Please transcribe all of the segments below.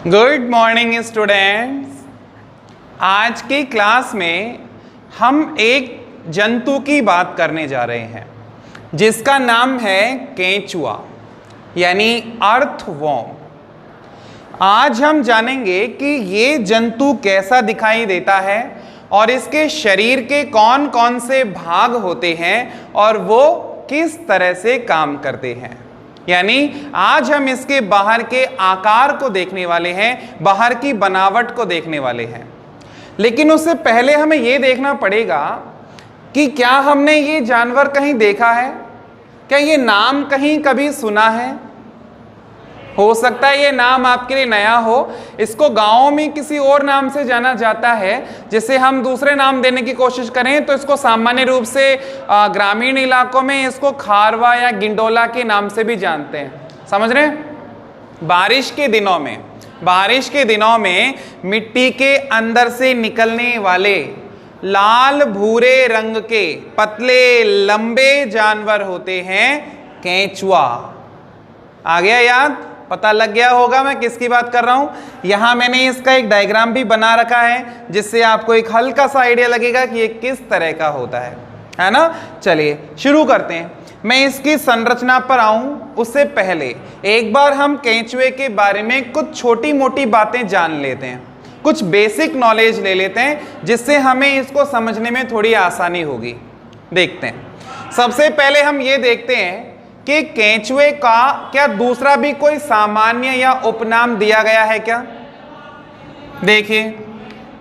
Good morning students. आज की class में हम एक जंतु की बात करने जा रहे हैं जिसका नाम है केंचुआ यानी अर्थवॉर्म। आज हम जानेंगे कि ये जंतु कैसा दिखाई देता है और इसके शरीर के कौन कौन से भाग होते हैं और वो किस तरह से काम करते हैं। यानी आज हम इसके बाहर के आकार को देखने वाले हैं, बाहर की बनावट को देखने वाले हैं। लेकिन उससे पहले हमें यह देखना पड़ेगा कि क्या हमने ये जानवर कहीं देखा है, क्या ये नाम कहीं कभी सुना है। हो सकता है ये नाम आपके लिए नया हो, इसको गांवों में किसी और नाम से जाना जाता है। जिसे हम दूसरे नाम देने की कोशिश करें तो इसको सामान्य रूप से ग्रामीण इलाकों में इसको खारवा या गिंडोला के नाम से भी जानते हैं। समझ रहे हैं? बारिश के दिनों में मिट्टी के अंदर से निकलने वाले लाल भूरे रंग के पतले लंबे जानवर होते हैं केंचुआ। आ गया याद? पता लग गया होगा मैं किसकी बात कर रहा हूं। यहां मैंने इसका एक डायग्राम भी बना रखा है जिससे आपको एक हल्का सा आइडिया लगेगा कि ये किस तरह का होता है ना। चलिए शुरू करते हैं। मैं इसकी संरचना पर आऊं उससे पहले एक बार हम केंचुए के बारे में कुछ छोटी मोटी बातें जान लेते हैं, कुछ बेसिक नॉलेज ले लेते हैं जिससे हमें इसको समझने में थोड़ी आसानी होगी। देखते हैं। सबसे पहले हम ये देखते हैं कि केंचुए का क्या दूसरा भी कोई सामान्य या उपनाम दिया गया है क्या। देखिए,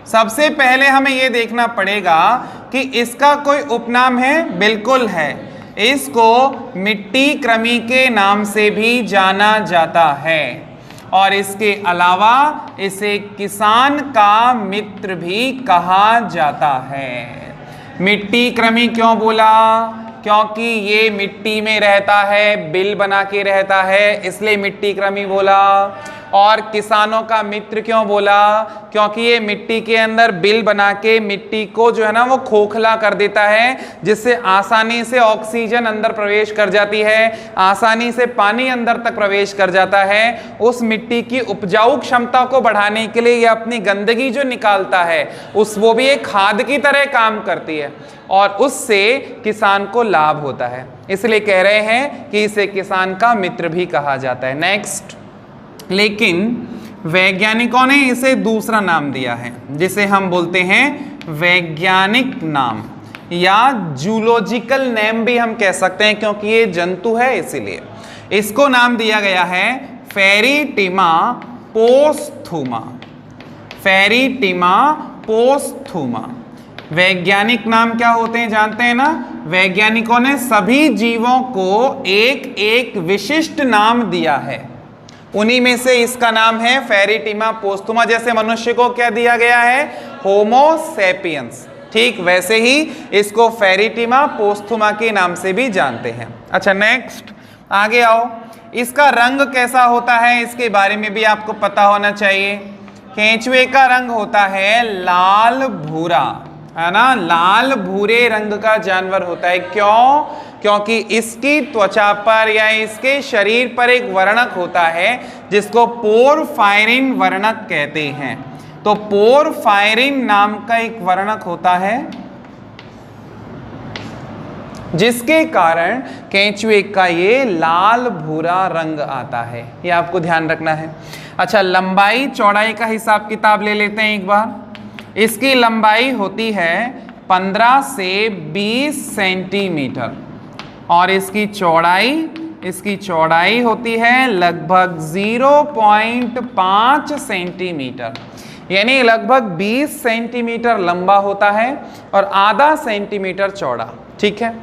सबसे पहले हमें यह देखना पड़ेगा कि इसका कोई उपनाम है। बिल्कुल है, इसको मिट्टी कृमि के नाम से भी जाना जाता है और इसके अलावा इसे किसान का मित्र भी कहा जाता है। मिट्टी कृमि क्यों बोला? क्योंकि ये मिट्टी में रहता है, बिल बना के रहता है, इसलिए मिट्टी कृमि बोला। और किसानों का मित्र क्यों बोला? क्योंकि ये मिट्टी के अंदर बिल बना के मिट्टी को जो है ना वो खोखला कर देता है, जिससे आसानी से ऑक्सीजन अंदर प्रवेश कर जाती है, आसानी से पानी अंदर तक प्रवेश कर जाता है। उस मिट्टी की उपजाऊ क्षमता को बढ़ाने के लिए ये अपनी गंदगी जो निकालता है वो भी एक खाद की तरह काम करती है और उससे किसान को लाभ होता है। इसलिए कह रहे हैं कि इसे किसान का मित्र भी कहा जाता है। नेक्स्ट, लेकिन वैज्ञानिकों ने इसे दूसरा नाम दिया है जिसे हम बोलते हैं वैज्ञानिक नाम या जूलॉजिकल नेम भी हम कह सकते हैं, क्योंकि ये जंतु है इसीलिए इसको नाम दिया गया है फेरिटिमा पोस्थुमा। फेरिटिमा पोस्थुमा। वैज्ञानिक नाम क्या होते हैं जानते हैं ना? वैज्ञानिकों ने सभी जीवों को एक एक विशिष्ट नाम दिया है, उन्हीं में से इसका नाम है फेरिटिमा पोस्थुमा। जैसे मनुष्य को क्या दिया गया है? होमो सेपियंस। ठीक वैसे ही इसको फेरिटिमा पोस्थुमा के नाम से भी जानते हैं। अच्छा, नेक्स्ट आगे आओ। इसका रंग कैसा होता है इसके बारे में भी आपको पता होना चाहिए। केंचुए का रंग होता है लाल भूरा, है ना। लाल भूरे रंग का जानवर होता है। क्यों? क्योंकि इसकी त्वचा पर या इसके शरीर पर एक वर्णक होता है जिसको पोरफायरिन वर्णक कहते हैं। तो पोरफायरिन नाम का एक वर्णक होता है जिसके कारण केंचुए का ये लाल भूरा रंग आता है। ये आपको ध्यान रखना है। अच्छा, लंबाई चौड़ाई का हिसाब किताब ले लेते हैं एक बार। इसकी लंबाई होती है 15 से 20 सेंटीमीटर और इसकी चौड़ाई होती है लगभग 0.5 सेंटीमीटर, यानी लगभग 20 सेंटीमीटर लंबा होता है और आधा सेंटीमीटर चौड़ा। ठीक है।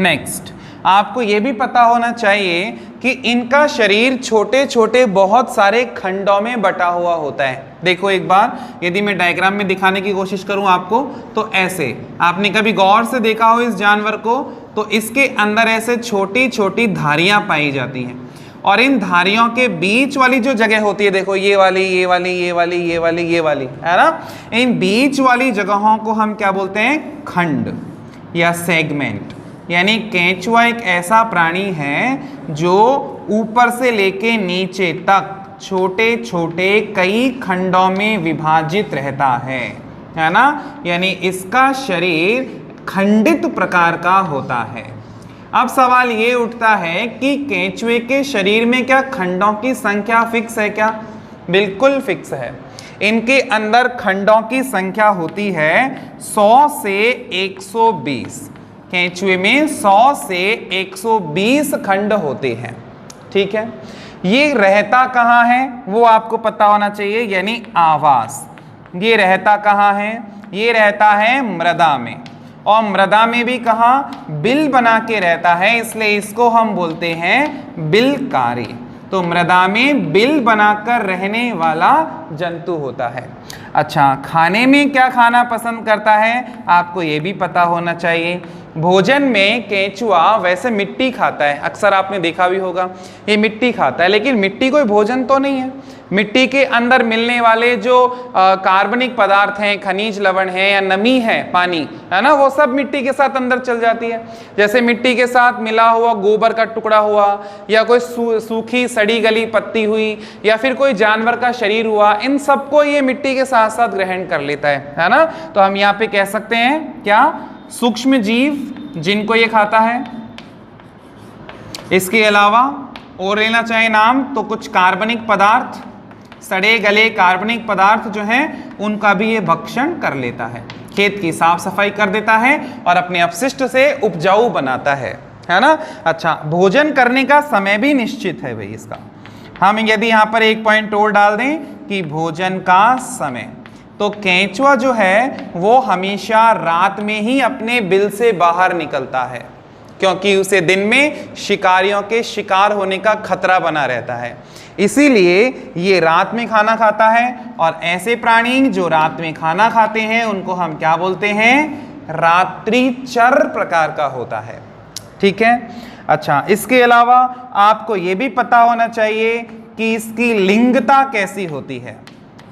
नेक्स्ट, आपको यह भी पता होना चाहिए कि इनका शरीर छोटे छोटे बहुत सारे खंडों में बटा हुआ होता है। देखो एक बार, यदि मैं डायग्राम में दिखाने की कोशिश करूं आपको तो ऐसे, आपने कभी गौर से देखा हो इस जानवर को तो इसके अंदर ऐसे छोटी छोटी धारियां पाई जाती हैं और इन धारियों के बीच वाली जो जगह होती है, देखो ये वाली, ये वाली, ये वाली, ये वाली, ये वाली, है ना। इन बीच वाली जगहों को हम क्या बोलते हैं? खंड या सेगमेंट। यानी केंचुआ एक ऐसा प्राणी है जो ऊपर से लेके नीचे तक छोटे छोटे कई खंडों में विभाजित रहता है ना, यानी इसका शरीर खंडित प्रकार का होता है। अब सवाल ये उठता है कि केंचुए के शरीर में क्या खंडों की संख्या फिक्स है क्या? बिल्कुल फिक्स है। इनके अंदर खंडों की संख्या होती है 100 से 120। केंचुए में 100 से 120 खंड होते हैं। ठीक है, ये रहता कहाँ है वो आपको पता होना चाहिए, यानी आवास। ये रहता कहाँ है? ये रहता है मृदा में, और मृदा में भी कहाँ? बिल बना के रहता है, इसलिए इसको हम बोलते हैं बिलकारी। तो मृदा में बिल बनाकर रहने वाला जंतु होता है। अच्छा, खाने में क्या खाना पसंद करता है आपको ये भी पता होना चाहिए। भोजन में केंचुआ वैसे मिट्टी खाता है, अक्सर आपने देखा भी होगा, ये मिट्टी खाता है, लेकिन मिट्टी कोई भोजन तो नहीं है। मिट्टी के अंदर मिलने वाले जो कार्बनिक पदार्थ हैं, खनिज लवण है या नमी है, पानी है ना, वो सब मिट्टी के साथ अंदर चल जाती है। जैसे मिट्टी के साथ मिला हुआ गोबर का टुकड़ा हुआ, या कोई सूखी सड़ी गली पत्ती हुई, या फिर कोई जानवर का शरीर हुआ, इन सबको ये मिट्टी के साथ साथ ग्रहण कर लेता है ना। तो हम यहाँ पे कह सकते हैं क्या? सूक्ष्म जीव जिनको ये खाता है। इसके अलावा और लेना चाहे नाम तो कुछ कार्बनिक पदार्थ, सड़े गले कार्बनिक पदार्थ जो हैं उनका भी ये भक्षण कर लेता है। खेत की साफ सफाई कर देता है और अपने अपशिष्ट से उपजाऊ बनाता है ना। अच्छा, भोजन करने का समय भी निश्चित है भाई इसका। हम यदि यहाँ पर एक पॉइंट और डाल दें कि भोजन का समय, तो केंचुआ जो है वो हमेशा रात में ही अपने बिल से बाहर निकलता है, क्योंकि उसे दिन में शिकारियों के शिकार होने का खतरा बना रहता है। इसीलिए ये रात में खाना खाता है, और ऐसे प्राणी जो रात में खाना खाते हैं उनको हम क्या बोलते हैं? रात्रिचर प्रकार का होता है। ठीक है। अच्छा, इसके अलावा आपको ये भी पता होना चाहिए कि इसकी लिंगता कैसी होती है।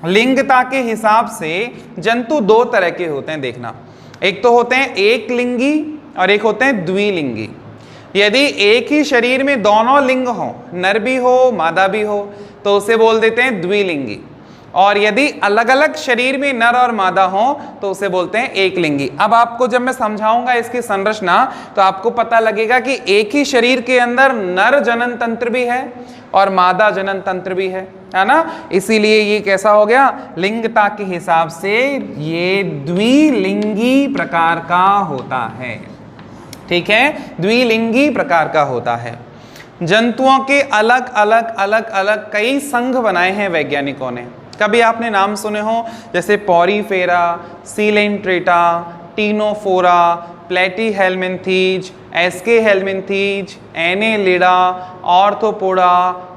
लिंगता के हिसाब से जंतु दो तरह के होते हैं, देखना। एक तो होते हैं एक लिंगी और एक होते हैं द्विलिंगी। यदि एक ही शरीर में दोनों लिंग हो, नर भी हो मादा भी हो, तो उसे बोल देते हैं द्विलिंगी। और यदि अलग अलग शरीर में नर और मादा हो तो उसे बोलते हैं एक लिंगी। अब आपको जब मैं समझाऊंगा इसकी संरचना तो आपको पता लगेगा कि एक ही शरीर के अंदर नर जनन तंत्र भी है और मादा जनन तंत्र भी है ना। इसीलिए ये कैसा हो गया? लिंगता के हिसाब से ये द्विलिंगी प्रकार का होता है। ठीक है, द्विलिंगी प्रकार का होता है। जंतुओं के अलग अलग अलग अलग कई संघ बनाए हैं वैज्ञानिकों ने। कभी आपने नाम सुने हो, जैसे Porifera, Coelenterata, Ctenophora, Platyhelminthes, Aschelminthes, Annelida, Arthropoda,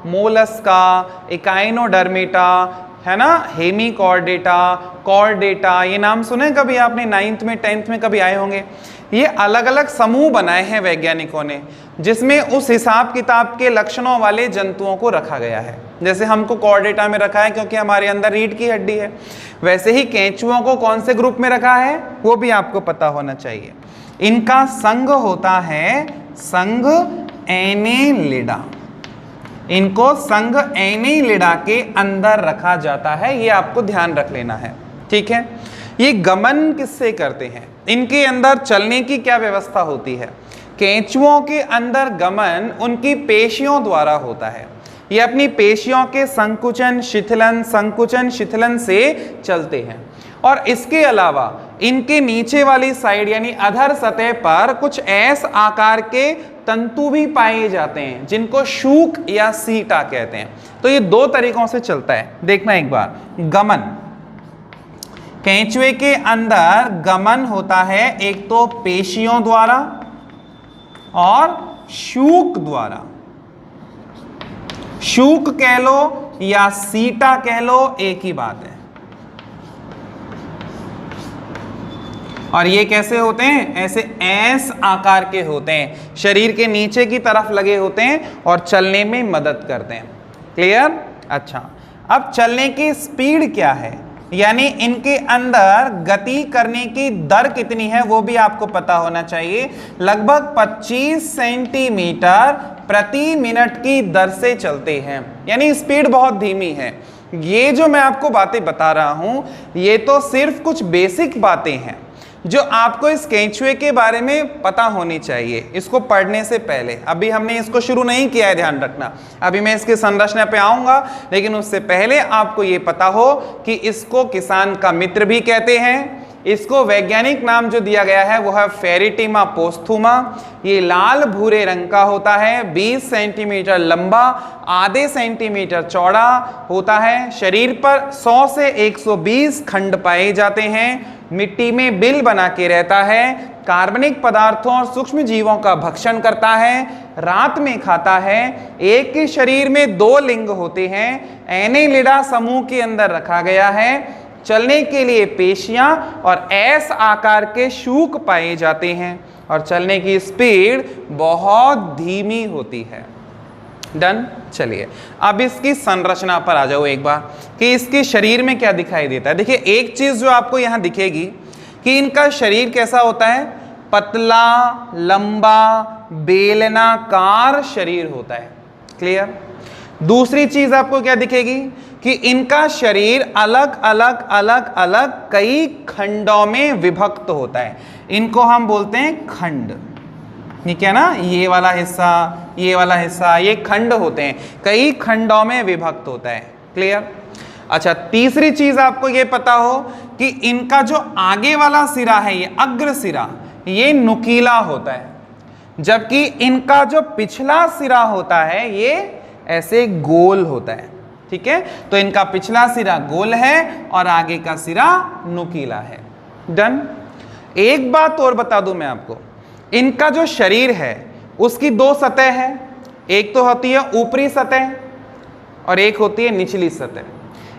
Mollusca, Echinodermata, है ना, हेमीकॉर्डेटा, कॉर्डेटा, ये नाम सुने कभी आपने? 9th में 10th में कभी आए होंगे। ये अलग अलग समूह बनाए हैं वैज्ञानिकों ने, जिसमें उस हिसाब किताब के लक्षणों वाले जंतुओं को रखा गया है। जैसे हमको कॉर्डेटा में रखा है क्योंकि हमारे अंदर रीढ़ की हड्डी है, वैसे ही केंचुओं को कौन से ग्रुप में रखा है वो भी आपको पता होना चाहिए। इनका संघ होता है संघ एनेलिडा। इनको संघ एनेलिडा के अंदर रखा जाता है, ये आपको ध्यान रख लेना है। ठीक है। ये गमन किससे करते हैं? इनके अंदर चलने की क्या व्यवस्था होती है? केंचुओं के अंदर गमन उनकी पेशियों द्वारा होता है। ये अपनी पेशियों के संकुचन शिथिलन से चलते हैं। और इसके अलावा इनके नीचे वाली साइड यानी अधर सतह पर कुछ ऐस आकार के तंतु भी पाए जाते हैं जिनको शूक या सीटा कहते हैं। तो ये दो तरीकों से चलता है, देखना एक बार। गमन, केंचुए के अंदर गमन होता है एक तो पेशियों द्वारा और शूक द्वारा। शूक कह लो या सीटा कह लो, एक ही बात है। और ये कैसे होते हैं? ऐसे एस आकार के होते हैं, शरीर के नीचे की तरफ लगे होते हैं और चलने में मदद करते हैं। क्लियर? अच्छा, अब चलने की स्पीड क्या है, यानी इनके अंदर गति करने की दर कितनी है वो भी आपको पता होना चाहिए। लगभग 25 सेंटीमीटर प्रति मिनट की दर से चलते हैं, यानी स्पीड बहुत धीमी है। ये जो मैं आपको बातें बता रहा हूं ये तो सिर्फ कुछ बेसिक बातें हैं जो आपको इस केंचुए के बारे में पता होनी चाहिए इसको पढ़ने से पहले। अभी हमने इसको शुरू नहीं किया है, ध्यान रखना, अभी मैं इसकी संरचना पे आऊंगा, लेकिन उससे पहले आपको ये पता हो कि इसको किसान का मित्र भी कहते हैं। इसको वैज्ञानिक नाम जो दिया गया है वो है फेरिटिमा पोस्थुमा। ये लाल भूरे रंग का होता है, 20 सेंटीमीटर लंबा, आधे सेंटीमीटर चौड़ा होता है। शरीर पर 100 से 120 खंड पाए जाते हैं। मिट्टी में बिल बना के रहता है। कार्बनिक पदार्थों और सूक्ष्म जीवों का भक्षण करता है। रात में खाता है। एक के शरीर में 2 लिंग होते हैं। एनेलिडा समूह के अंदर रखा गया है। चलने के लिए पेशियां और एस आकार के शूक पाए जाते हैं और चलने की स्पीड बहुत धीमी होती है। डन। चलिए अब इसकी संरचना पर आ जाओ एक बार कि इसके शरीर में क्या दिखाई देता है। देखिए एक चीज जो आपको यहां दिखेगी कि इनका शरीर कैसा होता है, पतला, लंबा, बेलनाकार शरीर होता है। क्लियर। दूसरी चीज आपको क्या दिखेगी कि इनका शरीर अलग अलग अलग अलग कई खंडों में विभक्त होता है। इनको हम बोलते हैं खंड, ठीक है ना, ये वाला हिस्सा, ये वाला हिस्सा, ये खंड होते हैं, कई खंडों में विभक्त होता है। क्लियर। अच्छा, तीसरी चीज आपको ये पता हो कि इनका जो आगे वाला सिरा है, ये अग्र सिरा, ये नुकीला होता है, जबकि इनका जो पिछला सिरा होता है ये ऐसे गोल होता है। ठीक है, तो इनका पिछला सिरा गोल है और आगे का सिरा नुकीला है। डन। एक बात और बता दूं मैं आपको, इनका जो शरीर है उसकी 2 सतह है। एक तो होती है ऊपरी सतह और एक होती है निचली सतह।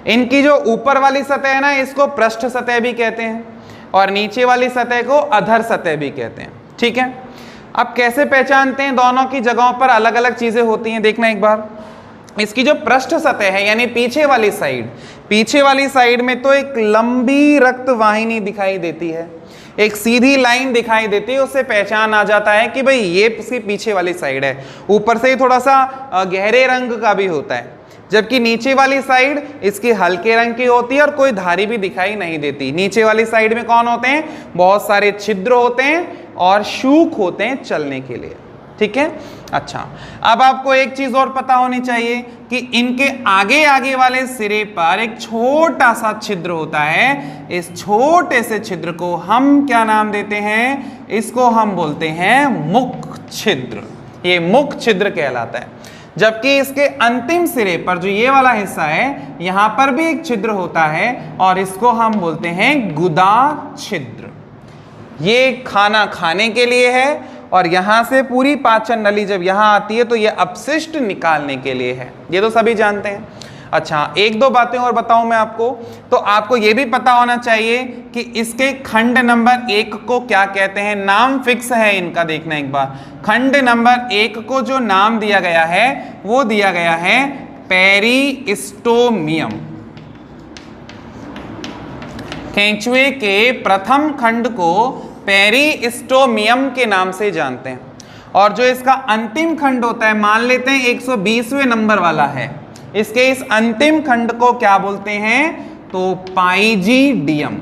इनकी जो ऊपर वाली सतह है ना, इसको पृष्ठ सतह भी कहते हैं और नीचे वाली सतह को अधर सतह भी कहते हैं। ठीक है, अब कैसे पहचानते हैं, दोनों की जगहों पर अलग अलग चीजें होती हैं। देखना एक बार, इसकी जो पृष्ठ सतह है यानी पीछे वाली साइड में तो एक लंबी रक्त वाहिनी दिखाई देती है, एक सीधी लाइन दिखाई देती है, उससे पहचान आ जाता है कि भाई ये इसकी पीछे वाली साइड है। ऊपर से ही थोड़ा सा गहरे रंग का भी होता है, जबकि नीचे वाली साइड इसकी हल्के रंग की होती है और कोई धारी भी दिखाई नहीं देती। नीचे वाली साइड में कौन होते हैं, बहुत सारे छिद्र होते हैं और शूक होते हैं चलने के लिए। ठीक है। अच्छा, अब आपको एक चीज और पता होनी चाहिए कि इनके आगे वाले सिरे पर एक छोटा सा छिद्र होता है। इस छोटे से छिद्र को हम क्या नाम देते हैं, इसको हम बोलते हैं मुख छिद्र। ये मुख छिद्र कहलाता है। जबकि इसके अंतिम सिरे पर जो ये वाला हिस्सा है, यहां पर भी एक छिद्र होता है और इसको हम बोलते हैं गुदा छिद्र। ये खाना खाने के लिए है और यहां से पूरी पाचन नली जब यहां आती है तो ये अपशिष्ट निकालने के लिए है। ये तो सभी जानते हैं। अच्छा, एक दो बातें और बताऊं मैं आपको, तो आपको ये भी पता होना चाहिए कि इसके खंड नंबर 1 को क्या कहते हैं। नाम फिक्स है इनका, देखना एक बार। खंड नंबर 1 को जो नाम दिया गया है वो दिया गया है पेरिस्टोमियम। केंचुए के प्रथम खंड को पेरिस्टोमियम के नाम से जानते हैं और जो इसका अंतिम खंड होता है, मान लेते हैं 120वें नंबर वाला है, इसके इस अंतिम खंड को क्या बोलते हैं, तो पाइजीडियम।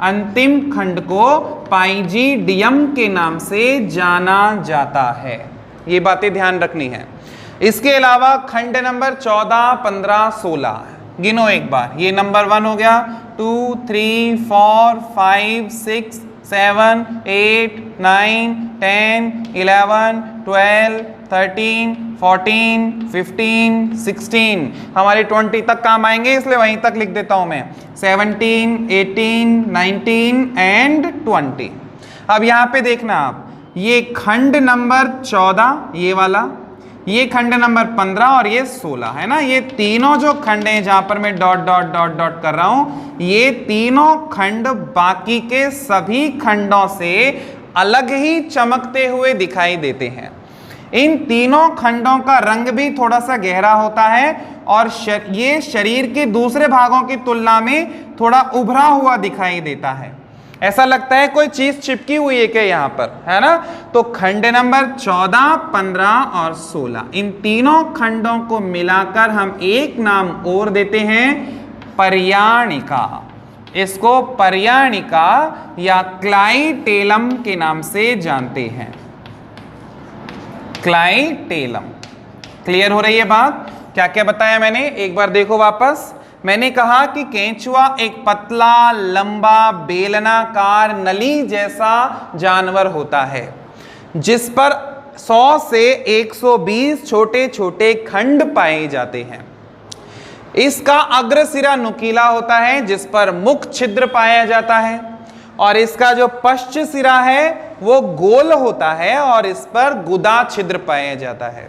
अंतिम खंड को पाइजीडियम के नाम से जाना जाता है। ये बातें ध्यान रखनी है। इसके अलावा खंड नंबर 14, 15, 16 गिनो एक बार। ये नंबर 1 हो गया, 2, 3, 4, 5, 6, 7, 8, 9, 10, 11, 12, 13, 14, 15, 16, हमारे 20 तक काम आएंगे इसलिए वहीं तक लिख देता हूं मैं। 17, 18, 19 एंड 20। अब यहां पे देखना आप, ये खंड नंबर 14 ये वाला, ये खंड नंबर 15 और ये 16 है ना। ये तीनों जो खंड हैं जहां पर मैं डॉट डॉट डॉट डॉट कर रहा हूं, ये तीनों खंड बाकी के सभी खंडों से अलग ही चमकते हुए दिखाई देते हैं। इन तीनों खंडों का रंग भी थोड़ा सा गहरा होता है और ये शरीर के दूसरे भागों की तुलना में थोड़ा उभरा हुआ दिखाई देता है। ऐसा लगता है कोई चीज चिपकी हुई है क्या यहाँ पर, है ना। तो खंड नंबर 14, 15 और 16, इन तीनों खंडों को मिलाकर हम एक नाम और देते हैं, पर्याणिका। इसको पर्याणिका या क्लाइटेलम के नाम से जानते हैं, क्लाइटेलम। क्लियर हो रही है बात। क्या क्या बताया मैंने, एक बार देखो वापस। मैंने कहा कि केंचुआ एक पतला, लंबा, बेलनाकार, नली जैसा जानवर होता है जिस पर 100 से 120 छोटे छोटे खंड पाए जाते हैं। इसका अग्र सिरा नुकीला होता है जिस पर मुख छिद्र पाया जाता है, और इसका जो पश्च सिरा है वो गोल होता है और इस पर गुदा छिद्र पाया जाता है।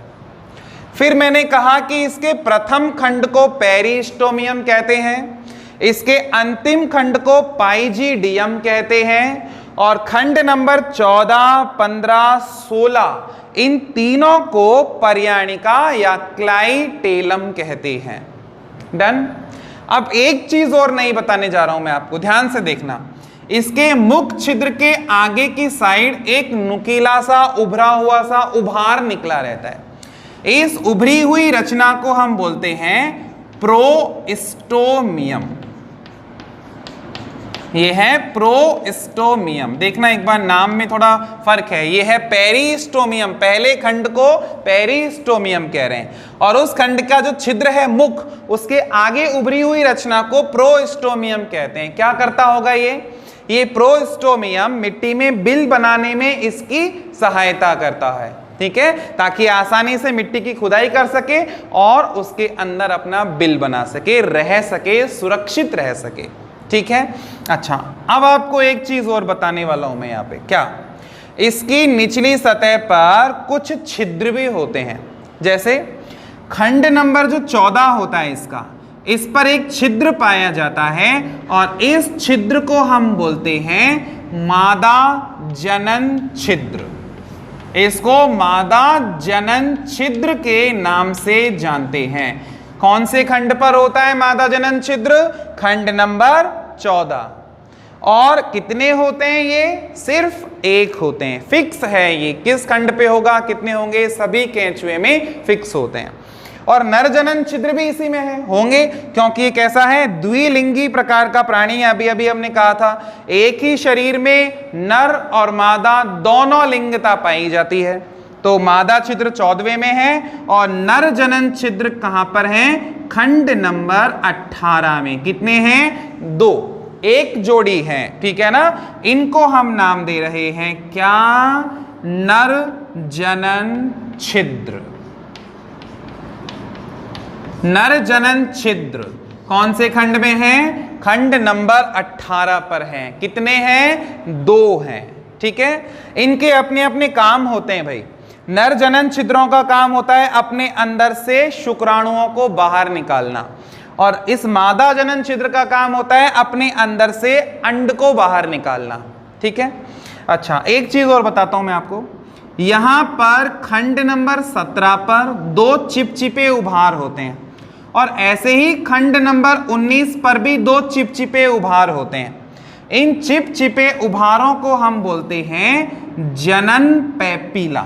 फिर मैंने कहा कि इसके प्रथम खंड को पेरिस्टोमियम कहते हैं, इसके अंतिम खंड को पाइजीडियम कहते हैं, और खंड नंबर 14, 15, 16 इन तीनों को पर्याणिका या क्लाइटेलम कहते हैं। डन। अब एक चीज और नहीं बताने जा रहा हूं मैं आपको, ध्यान से देखना। इसके मुख छिद्र के आगे की साइड एक नुकीला सा, उभरा हुआ सा उभार निकला रहता है। इस उभरी हुई रचना को हम बोलते हैं प्रोस्टोमियम। ये है प्रोस्टोमियम। देखना एक बार, नाम में थोड़ा फर्क है। ये है पेरिस्टोमियम, पहले खंड को पेरिस्टोमियम कह रहे हैं, और उस खंड का जो छिद्र है मुख, उसके आगे उभरी हुई रचना को प्रोस्टोमियम कहते हैं। क्या करता होगा ये प्रोस्टोमियम मिट्टी में बिल बनाने में इसकी सहायता करता है, ठीक है, ताकि आसानी से मिट्टी की खुदाई कर सके और उसके अंदर अपना बिल बना सके, रह सके, सुरक्षित रह सके, ठीक है। अच्छा, अब आपको एक चीज और बताने वाला हूं मैं यहाँ पे। क्या? इसकी निचली सतह पर कुछ छिद्र भी होते हैं। जैसे खंड नंबर जो 14 होता है इसका, इस पर एक छिद्र पाया जाता है और इस छिद्र को हम बोलते हैं मादा जनन छिद्र। इसको मादा जनन छिद्र के नाम से जानते हैं। कौन से खंड पर होता है मादा जनन छिद्र? खंड नंबर 14। और कितने होते हैं ये? सिर्फ एक होते हैं। फिक्स है ये, किस खंड पे होगा, कितने होंगे, सभी केंचुए में फिक्स होते हैं। और नर जनन छिद्र भी इसी में है, होंगे, क्योंकि ये कैसा है, द्विलिंगी प्रकार का प्राणी है। अभी अभी हमने कहा था एक ही शरीर में नर और मादा दोनों लिंगता पाई जाती है। तो मादा छिद्र 14वें में है और नर जनन छिद्र कहां पर है? खंड नंबर 18 में। कितने हैं? 2, एक जोड़ी है, ठीक है ना। इनको हम नाम दे रहे हैं क्या? नर जनन छिद्र। नर जनन छिद्र कौन से खंड में है? खंड नंबर 18 पर है। कितने हैं? 2 हैं, ठीक है। इनके अपने अपने काम होते हैं भाई। नर जनन छिद्रों का काम होता है अपने अंदर से शुक्राणुओं को बाहर निकालना, और इस मादा जनन छिद्र का काम होता है अपने अंदर से अंड को बाहर निकालना, ठीक है। अच्छा, एक चीज और बताता हूं मैं आपको। यहां पर खंड नंबर 17 पर 2 चिपचिपे उभार होते हैं, और ऐसे ही खंड नंबर 19 पर भी 2 चिपचिपे उभार होते हैं। इन चिपचिपे उभारों को हम बोलते हैं जनन पैपिला।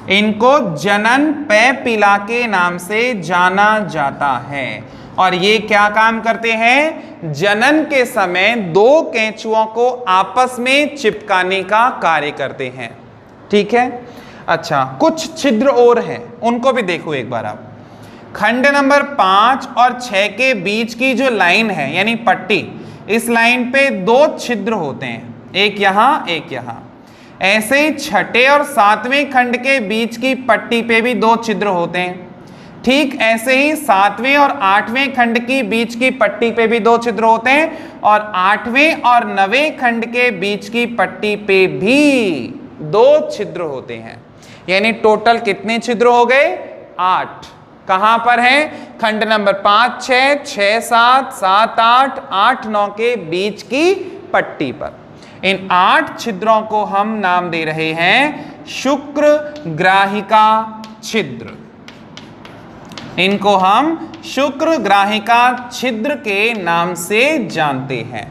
इनको जनन पैपिला के नाम से जाना जाता है। और ये क्या काम करते हैं? जनन के समय 2 केंचुओं को आपस में चिपकाने का कार्य करते हैं, ठीक है। अच्छा, कुछ छिद्र और हैं, उनको भी देखो एक बार आप। खंड नंबर 5 और 6 के बीच की जो लाइन है, यानी पट्टी, इस लाइन पे 2 छिद्र होते हैं, एक यहां एक यहां। ऐसे ही 6ठे और 7वें खंड के बीच की पट्टी पे भी 2 छिद्र होते हैं। ठीक ऐसे ही 7वें और 8वें खंड की बीच की पट्टी पे भी 2 छिद्र होते हैं, और 8वें और 9वें खंड के बीच की पट्टी पे भी 2 छिद्र होते हैं। यानी टोटल कितने छिद्र हो गए? 8। कहां पर है? खंड नंबर 5, 6, 6, 7, 7, 8, 8, 9 के बीच की पट्टी पर। इन 8 छिद्रों को हम नाम दे रहे हैं शुक्र ग्राहिका छिद्र। इनको हम शुक्र ग्राहिका छिद्र के नाम से जानते हैं।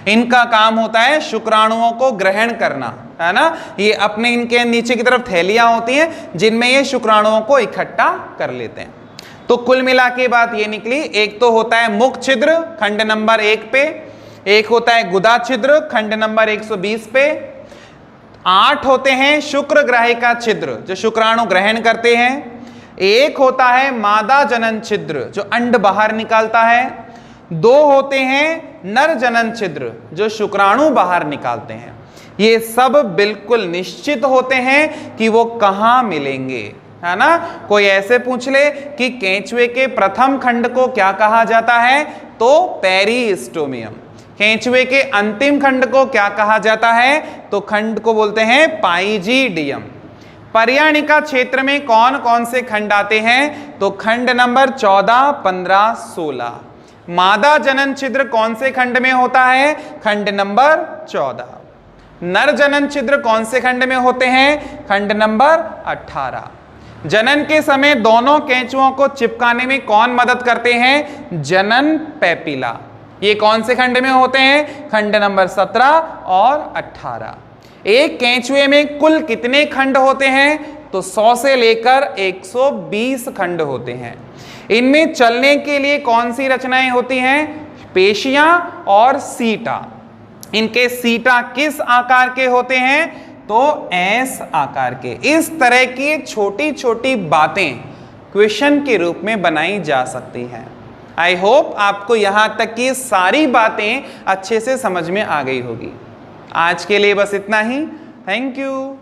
इनका काम होता है शुक्राणुओं को ग्रहण करना, है ना। ये अपने इनके नीचे की तरफ थैलियां होती हैं जिनमें ये शुक्राणुओं को इकट्ठा कर लेते हैं। तो कुल मिला के बात ये निकली, एक तो होता है मुख छिद्र खंड नंबर 1 पे, एक होता है गुदा छिद्र खंड नंबर 120 पे, 8 होते हैं शुक्र ग्राहिका छिद्र जो शुक्राणु ग्रहण करते हैं, एक होता है मादा जनन छिद्र जो अंड बाहर निकालता है, 2 होते हैं नर जनन छिद्र जो शुक्राणु बाहर निकालते हैं। ये सब बिल्कुल निश्चित होते हैं कि वो कहां मिलेंगे, है ना। कोई ऐसे पूछ ले कि केंचुए के प्रथम खंड को क्या कहा जाता है, तो पेरिस्टोमियम। केंचुए के अंतिम खंड को क्या कहा जाता है, तो खंड को बोलते हैं पाइजीडियम। पर्याणिका क्षेत्र में कौन कौन से खंड आते हैं, तो खंड नंबर 14, 15, 16। मादा जनन छिद्र कौन से खंड में होता है, खंड नंबर 14। नर जनन छिद्र कौन से खंड में होते हैं, खंड नंबर 18। जनन के समय दोनों केंचुओं को चिपकाने में कौन मदद करते हैं, जनन पैपिला। ये कौन से खंड में होते हैं, खंड नंबर 17 और 18। एक केंचुए में कुल कितने खंड होते हैं, तो 100 से लेकर 120 खंड होते हैं। इनमें चलने के लिए कौन सी रचनाएं होती हैं, पेशियां और सीटा। इनके सीटा किस आकार के होते हैं, तो एस आकार के। इस तरह की छोटी छोटी बातें क्वेश्चन के रूप में बनाई जा सकती हैं। आई होप आपको यहां तक की सारी बातें अच्छे से समझ में आ गई होगी। आज के लिए बस इतना ही। Thank you.